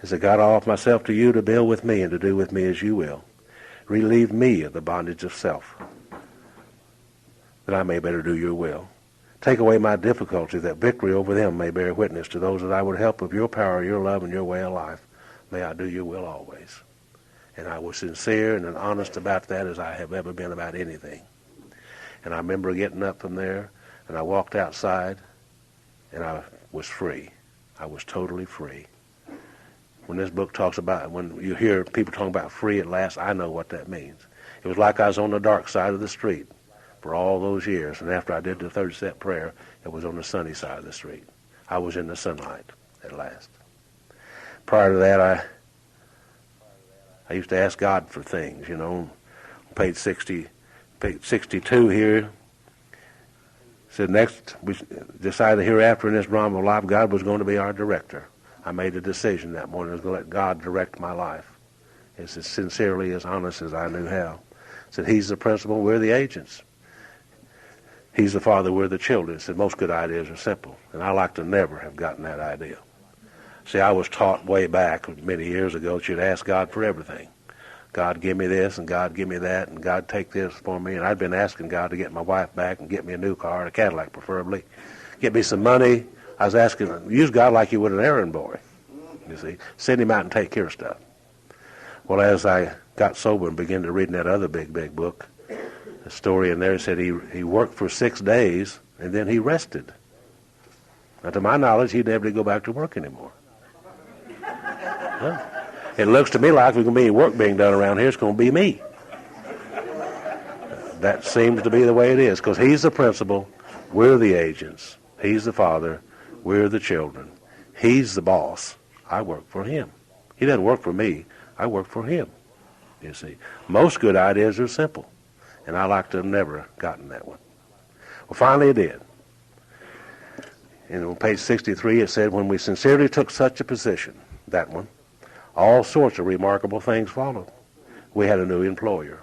I said, God, I offer myself to you to build with me and to do with me as you will. Relieve me of the bondage of self, that I may better do your will. Take away my difficulty, that victory over them may bear witness to those that I would help with your power, your love, and your way of life. May I do your will always. And I was sincere and honest about that as I have ever been about anything. And I remember getting up from there, and I walked outside, and I was free. I was totally free. When this book talks about, when you hear people talking about free at last, I know what that means. It was like I was on the dark side of the street for all those years, and after I did the third step prayer, it was on the sunny side of the street. I was in the sunlight at last. Prior to that, I used to ask God for things, you know. Page 62 here said next, we decided hereafter in this drama of life, God was going to be our director. I made a decision that morning. I was going to let God direct my life. It's as sincerely, as honest as I knew how. I said, he's the principal, we're the agents. He's the father, we're the children. I said, most good ideas are simple. And I like to never have gotten that idea. See, I was taught way back many years ago that you'd ask God for everything. God, give me this, and God, give me that, and God, take this for me. And I'd been asking God to get my wife back and get me a new car, a Cadillac preferably, get me some money. I was asking, use God like you would an errand boy, you see. Send him out and take care of stuff. Well, as I got sober and began to read that other big book, the story in there said he worked for 6 days, and then he rested. Now, to my knowledge, he never did go back to work anymore. Well, it looks to me like if there's going to be any work being done around here, it's going to be me. That seems to be the way it is, because he's the principal, we're the agents. He's the father, we're the children. He's the boss. I work for him. He doesn't work for me. I work for him, you see. Most good ideas are simple, and I like to have never gotten that one. Well, finally it did. And on page 63 it said, when we sincerely took such a position, that one, all sorts of remarkable things followed. We had a new employer.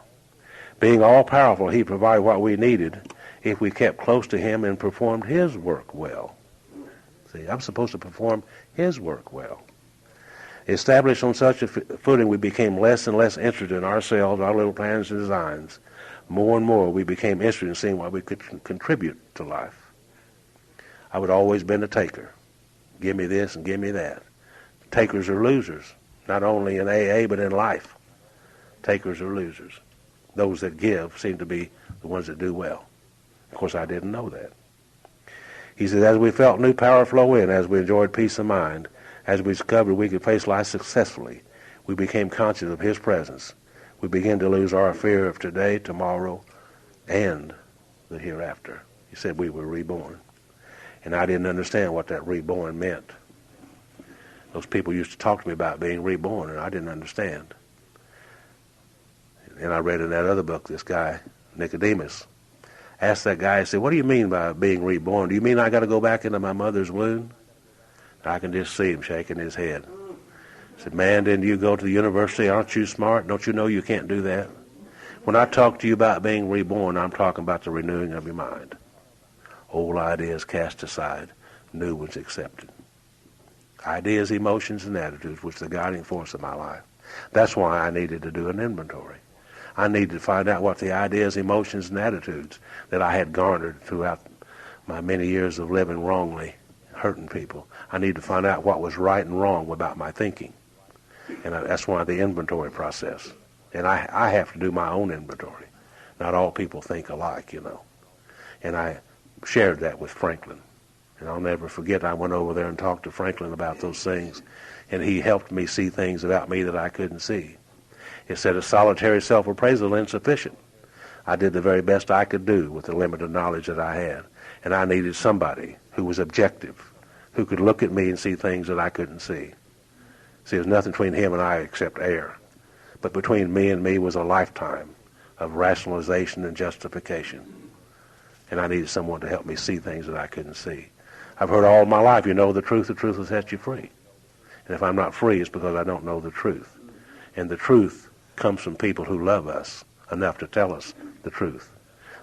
Being all-powerful, he provided what we needed if we kept close to him and performed his work well. See, I'm supposed to perform his work well. Established on such a footing, we became less and less interested in ourselves, our little plans and designs. More and more, we became interested in seeing what we could contribute to life. I would always been a taker. Give me this and give me that. Takers are losers, not only in AA, but in life. Takers are losers. Those that give seem to be the ones that do well. Of course, I didn't know that. He said, as we felt new power flow in, as we enjoyed peace of mind, as we discovered we could face life successfully, we became conscious of his presence. We began to lose our fear of today, tomorrow, and the hereafter. He said we were reborn. And I didn't understand what that reborn meant. Those people used to talk to me about being reborn, and I didn't understand. And I read in that other book, this guy, Nicodemus, asked that guy, he said, what do you mean by being reborn? Do you mean I got to go back into my mother's womb? I can just see him shaking his head. He said, man, didn't you go to the university? Aren't you smart? Don't you know you can't do that? When I talk to you about being reborn, I'm talking about the renewing of your mind. Old ideas cast aside, new ones accepted. Ideas, emotions, and attitudes, which are the guiding force of my life. That's why I needed to do an inventory. I needed to find out what the ideas, emotions, and attitudes that I had garnered throughout my many years of living wrongly, hurting people. I need to find out what was right and wrong about my thinking. And that's why the inventory process. And I have to do my own inventory. Not all people think alike, you know. And I shared that with Franklin. And I'll never forget, I went over there and talked to Franklin about those things. And he helped me see things about me that I couldn't see. He said a solitary self-appraisal insufficient. I did the very best I could do with the limited knowledge that I had. And I needed somebody who was objective, who could look at me and see things that I couldn't see. See, there's nothing between him and I except air. But between me and me was a lifetime of rationalization and justification. And I needed someone to help me see things that I couldn't see. I've heard all my life, you know the truth will set you free. And if I'm not free, it's because I don't know the truth. And the truth comes from people who love us enough to tell us the truth.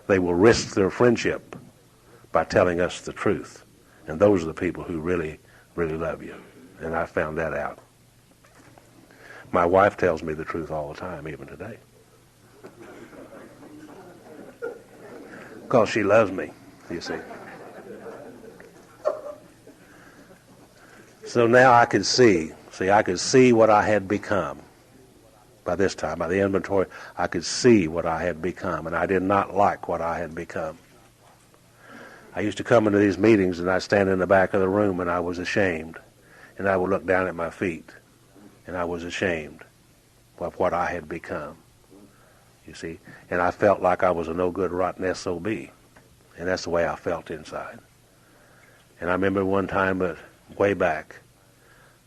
They will risk their friendship by telling us the truth. And those are the people who really, really love you. And I found that out. My wife tells me the truth all the time, even today. Because she loves me, you see. So now I could see what I had become. By this time, by the inventory, I could see what I had become, and I did not like what I had become. I used to come into these meetings, and I'd stand in the back of the room, and I was ashamed. And I would look down at my feet, and I was ashamed of what I had become, you see. And I felt like I was a no-good, rotten SOB, and that's the way I felt inside. And I remember one time, but way back,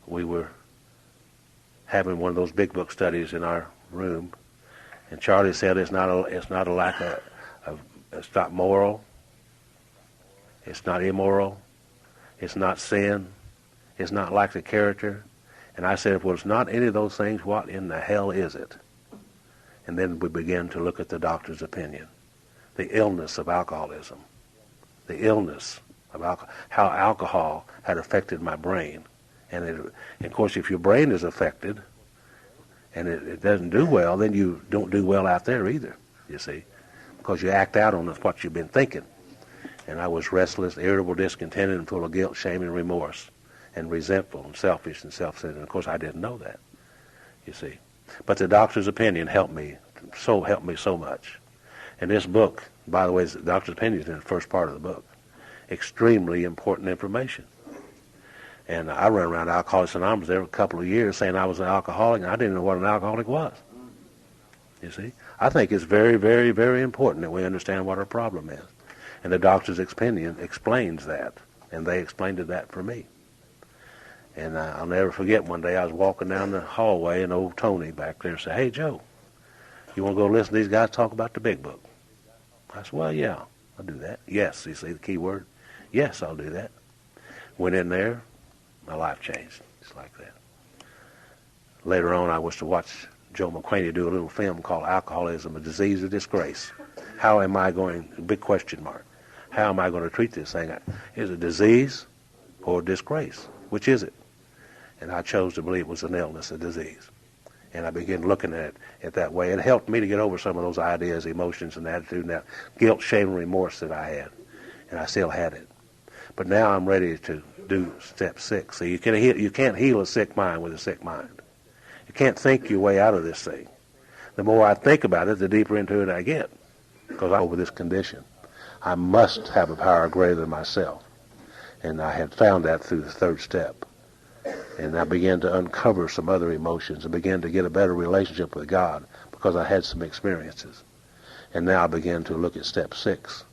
we were having one of those big book studies in our room, and Charlie said it's not a lack of it's not moral, it's not immoral, it's not sin, it's not lack of character. And I said, well, it's not any of those things, what in the hell is it? And then we began to look at the doctor's opinion, the illness of alcoholism, the illness of how alcohol had affected my brain. And of course, if your brain is affected, and it doesn't do well, then you don't do well out there either, you see, because you act out on what you've been thinking. And I was restless, irritable, discontented, and full of guilt, shame, and remorse, and resentful, and selfish, and self-centered. And of course, I didn't know that, you see. But the doctor's opinion helped me so much. And this book, by the way, the doctor's opinion is in the first part of the book. Extremely important information. And I ran around Alcoholics Anonymous there a couple of years saying I was an alcoholic, and I didn't know what an alcoholic was. You see? I think it's very, very, very important that we understand what our problem is. And the doctor's opinion explains that, and they explained that for me. And I'll never forget one day I was walking down the hallway, and old Tony back there said, "Hey, Joe, you want to go listen to these guys talk about the big book?" I said, "Well, yeah, I'll do that." Yes, you see the key word? Yes, I'll do that. Went in there, my life changed. It's like that. Later on, I was to watch Joe McQuaney do a little film called Alcoholism, a Disease or Disgrace. How am I going, big question mark, how am I going to treat this thing? Is it a disease or a disgrace? Which is it? And I chose to believe it was an illness, a disease. And I began looking at it that way. It helped me to get over some of those ideas, emotions, and attitude, and that guilt, shame, and remorse that I had. And I still had it. But now I'm ready to do step 6. So you can't heal a sick mind with a sick mind. You can't think your way out of this thing. The more I think about it, the deeper into it I get. Because I'm over this condition. I must have a power greater than myself. And I had found that through the 3rd step. And I began to uncover some other emotions and began to get a better relationship with God because I had some experiences. And now I began to look at step 6.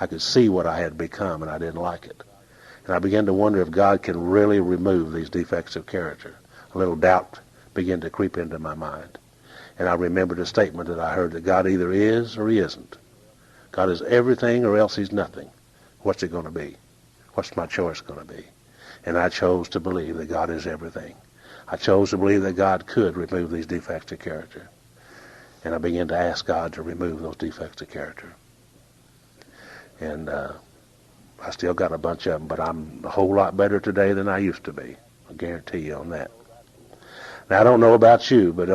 I could see what I had become, and I didn't like it. And I began to wonder if God can really remove these defects of character. A little doubt began to creep into my mind. And I remembered a statement that I heard that God either is or he isn't. God is everything or else he's nothing. What's it going to be? What's my choice going to be? And I chose to believe that God is everything. I chose to believe that God could remove these defects of character. And I began to ask God to remove those defects of character. And I still got a bunch of them, but I'm a whole lot better today than I used to be. I guarantee you on that. Now, I don't know about you, but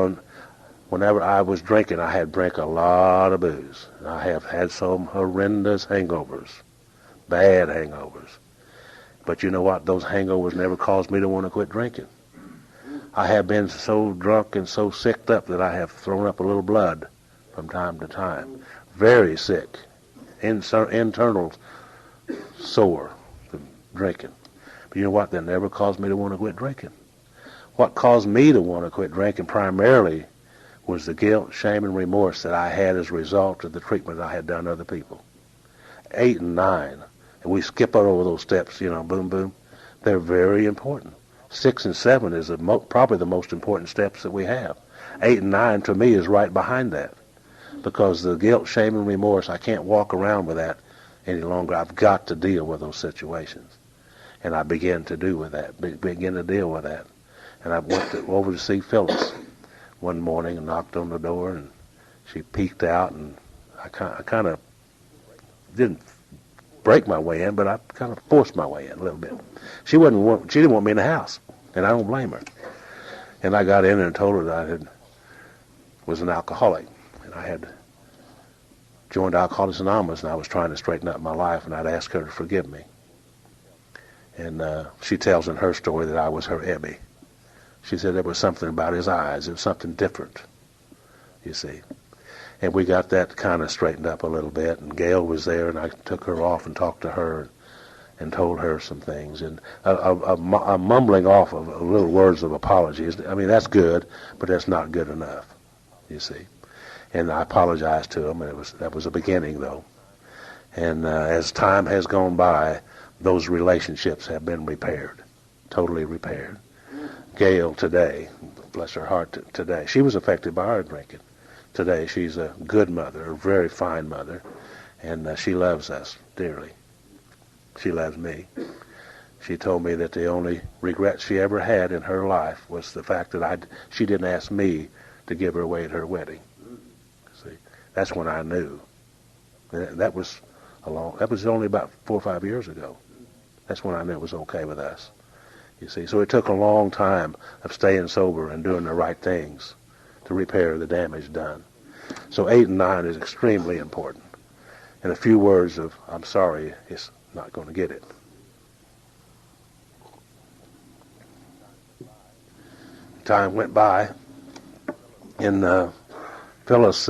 whenever I was drinking, I had drank a lot of booze. And I have had some horrendous hangovers, bad hangovers. But you know what? Those hangovers never caused me to want to quit drinking. I have been so drunk and so sicked up that I have thrown up a little blood from time to time. Very sick. Internal sore from drinking. But you know what? That never caused me to want to quit drinking. What caused me to want to quit drinking primarily was the guilt, shame, and remorse that I had as a result of the treatment I had done to other people. 8 and 9. And we skip over those steps, boom, boom. They're very important. 6 and 7 is probably the most important steps that we have. 8 and 9 to me is right behind that. Because the guilt, shame, and remorse, I can't walk around with that any longer. I've got to deal with those situations. And I began to deal with that. And I went over to see Phyllis one morning and knocked on the door, and she peeked out, and I kind of didn't break my way in, but I kind of forced my way in a little bit. She didn't want me in the house, and I don't blame her. And I got in and told her that I was an alcoholic, and I had joined Alcoholics Anonymous, and I was trying to straighten up my life, and I'd ask her to forgive me. And she tells in her story that I was her Ebby. She said there was something about his eyes. It was something different, you see. And we got that kind of straightened up a little bit, and Gail was there, and I took her off and talked to her and told her some things. And a mumbling off of little words of apologies, I mean, that's good, but that's not good enough, you see. And I apologized to him, and that was a beginning, though. And as time has gone by, those relationships have been repaired, totally repaired. Gail today, bless her heart today, she was affected by our drinking. Today she's a good mother, a very fine mother, and she loves us dearly. She loves me. She told me that the only regret she ever had in her life was the fact that she didn't ask me to give her away at her wedding. See, that's when I knew. That was only about 4 or 5 years ago. That's when I knew it was okay with us. You see, so it took a long time of staying sober and doing the right things to repair the damage done. So 8 and 9 is extremely important. And a few words of, I'm sorry, it's not going to get it. Time went by, and Phyllis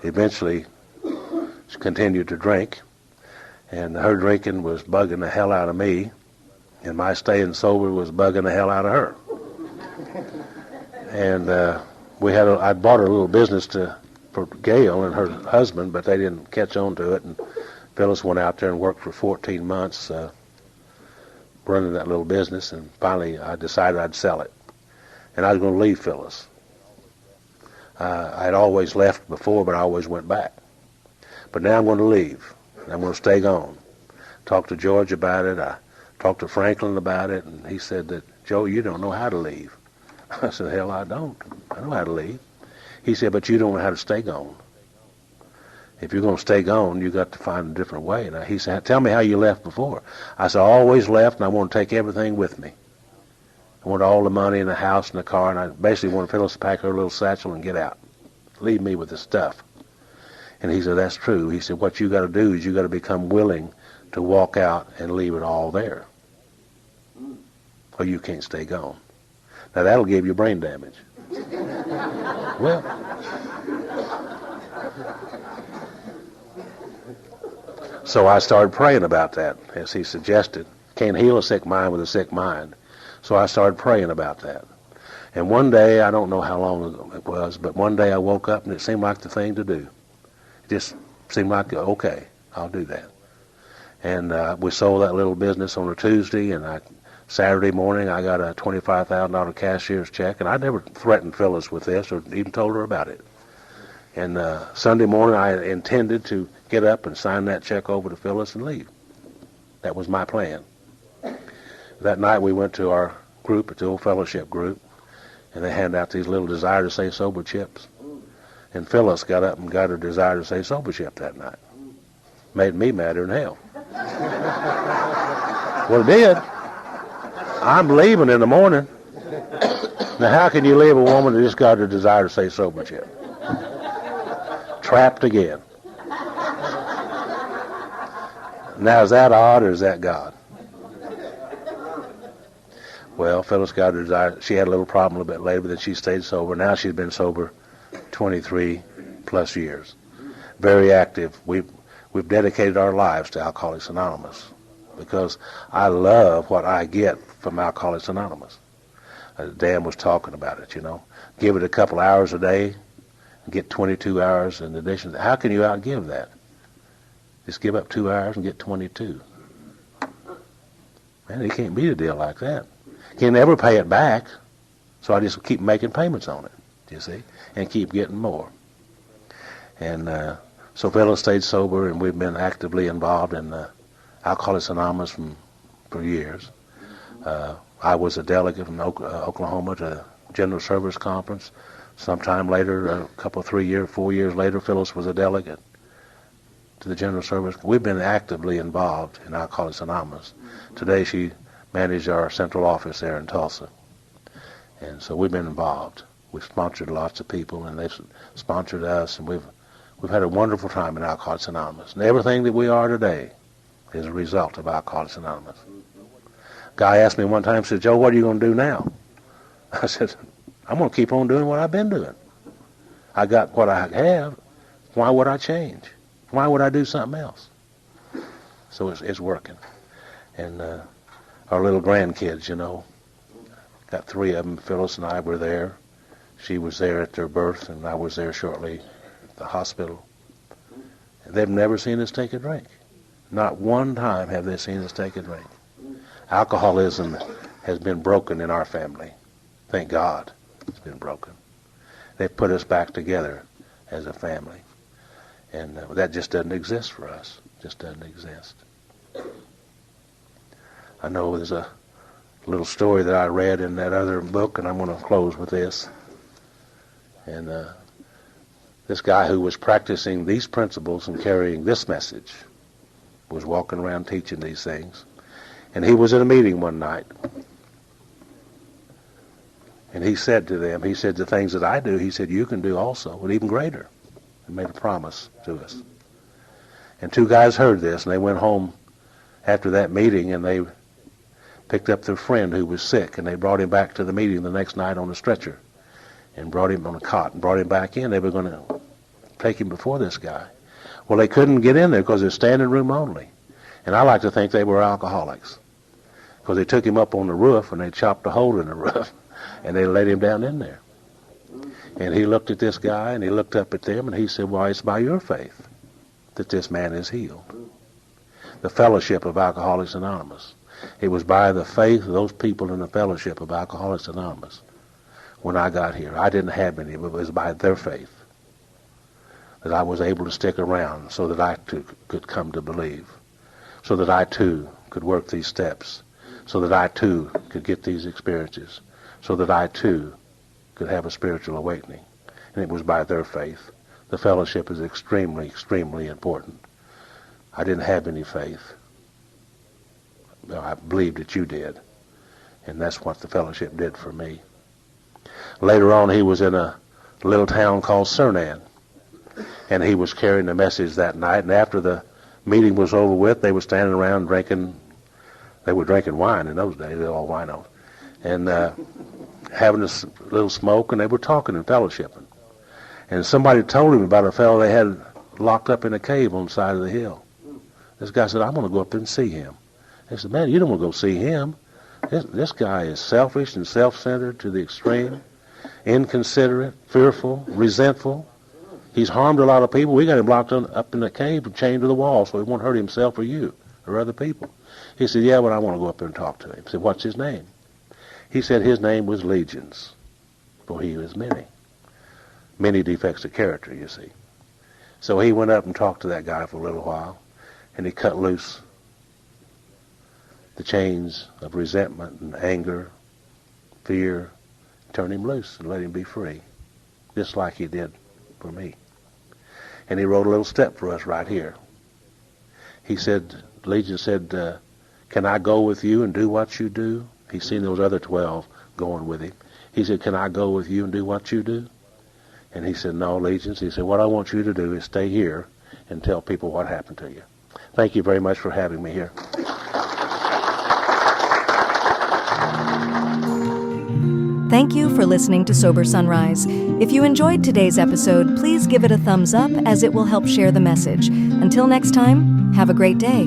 eventually continued to drink, and her drinking was bugging the hell out of me, and my staying sober was bugging the hell out of her. And I'd bought her a little business for Gail and her husband, but they didn't catch on to it, and Phyllis went out there and worked for 14 months running that little business, and finally I decided I'd sell it. And I was going to leave Phyllis. I'd always left before, but I always went back. But now I'm going to leave. I'm going to stay gone. Talked to George about it. I talked to Franklin about it, and he said that, Joe, you don't know how to leave. I said, hell, I don't. I know how to leave. He said, but you don't know how to stay gone. If you're going to stay gone, you got to find a different way. And he said, tell me how you left before. I said, I always left, and I want to take everything with me. I wanted all the money in the house and the car, and I basically wanted Phyllis to pack her little satchel and get out. Leave me with the stuff. And he said, that's true. He said, what you got to do is you got to become willing to walk out and leave it all there. Or you can't stay gone. Now, that'll give you brain damage. Well, so I started praying about that, as he suggested. Can't heal a sick mind with a sick mind. So I started praying about that. And one day, I don't know how long ago it was, but one day I woke up and it seemed like the thing to do. It just seemed like, okay, I'll do that. And we sold that little business on a Tuesday, and Saturday morning I got a $25,000 cashier's check, and I never threatened Phyllis with this or even told her about it. And Sunday morning I intended to get up and sign that check over to Phyllis and leave. That was my plan. That night we went to our group, it's the old fellowship group, and they hand out these little desire to stay sober chips. And Phyllis got up and got her desire to stay sober chip that night. Made me madder than hell. Well, it did. I'm leaving in the morning. Now, how can you leave a woman that just got her desire to stay sober chip? Trapped again. Now, is that odd or is that God? Well, Phyllis got her desire. She had a little problem a little bit later, but then she stayed sober. Now she's been sober 23 plus years. Very active. We've dedicated our lives to Alcoholics Anonymous because I love what I get from Alcoholics Anonymous. Dan was talking about it, you know. Give it a couple hours a day and get 22 hours in addition. How can you outgive that? Just give up 2 hours and get 22. Man, it can't be a deal like that. Can never pay it back, so I just keep making payments on it, you see, and keep getting more. And so Phyllis stayed sober, and we've been actively involved in Alcoholics Anonymous for years. I was a delegate from Oklahoma to General Service Conference. Sometime later, a couple, 4 years later, Phyllis was a delegate to the General Service. We've been actively involved in Alcoholics Anonymous. Today she managed our central office there in Tulsa. And so we've been involved. We've sponsored lots of people, and they've sponsored us, and we've had a wonderful time in Alcoholics Anonymous. And everything that we are today is a result of Alcoholics Anonymous. Guy asked me one time, said, Joe, what are you going to do now? I said, I'm going to keep on doing what I've been doing. I got what I have. Why would I change? Why would I do something else? So it's working. And our little grandkids, you know, got 3 of them. Phyllis and I were there. She was there at their birth, and I was there shortly at the hospital. And they've never seen us take a drink. Not one time have they seen us take a drink. Alcoholism has been broken in our family. Thank God it's been broken. They've put us back together as a family. And that just doesn't exist for us. Just doesn't exist. I know there's a little story that I read in that other book, and I'm going to close with this. And this guy who was practicing these principles and carrying this message was walking around teaching these things. And he was at a meeting one night. And he said to them, he said, the things that I do, he said, you can do also, and even greater. He made a promise to us. And 2 guys heard this, and they went home after that meeting, and they picked up their friend who was sick, and they brought him back to the meeting the next night on a stretcher, and brought him on a cot, and brought him back in. They were going to take him before this guy. Well, they couldn't get in there because it was standing room only. And I like to think they were alcoholics, because they took him up on the roof, and they chopped a hole in the roof, and they let him down in there. And he looked at this guy, and he looked up at them, and he said, well, it's by your faith that this man is healed. The fellowship of Alcoholics Anonymous. It was by the faith of those people in the fellowship of Alcoholics Anonymous. When I got here, I didn't have any, but it was by their faith that I was able to stick around, so that I too could come to believe, so that I too could work these steps, so that I too could get these experiences, so that I too could have a spiritual awakening. And it was by their faith. The fellowship is extremely, extremely important. I didn't have any faith. I believed that you did, and that's what the fellowship did for me. Later on, he was in a little town called Cernan, and he was carrying a message that night, and after the meeting was over with, they were standing around drinking. They were drinking wine in those days. They were all winos, and having a little smoke, and they were talking and fellowshipping. And somebody told him about a fellow they had locked up in a cave on the side of the hill. This guy said, I'm going to go up there and see him. They said, man, you don't want to go see him. This guy is selfish and self-centered to the extreme, inconsiderate, fearful, resentful. He's harmed a lot of people. We got him locked up in a cave and chained to the wall so he won't hurt himself or you or other people. He said, yeah, but I want to go up there and talk to him. I said, what's his name? He said his name was Legions, for he was many. Many defects of character, you see. So he went up and talked to that guy for a little while, and he cut loose the chains of resentment and anger, fear, turned him loose and let him be free, just like he did for me. And he wrote a little step for us right here. He said, Legion said, can I go with you and do what you do? He's seen those other 12 going with him. He said, can I go with you and do what you do? And he said, no, Legions. He said, what I want you to do is stay here and tell people what happened to you. Thank you very much for having me here. Thank you for listening to Sober Sunrise. If you enjoyed today's episode, please give it a thumbs up, as it will help share the message. Until next time, have a great day.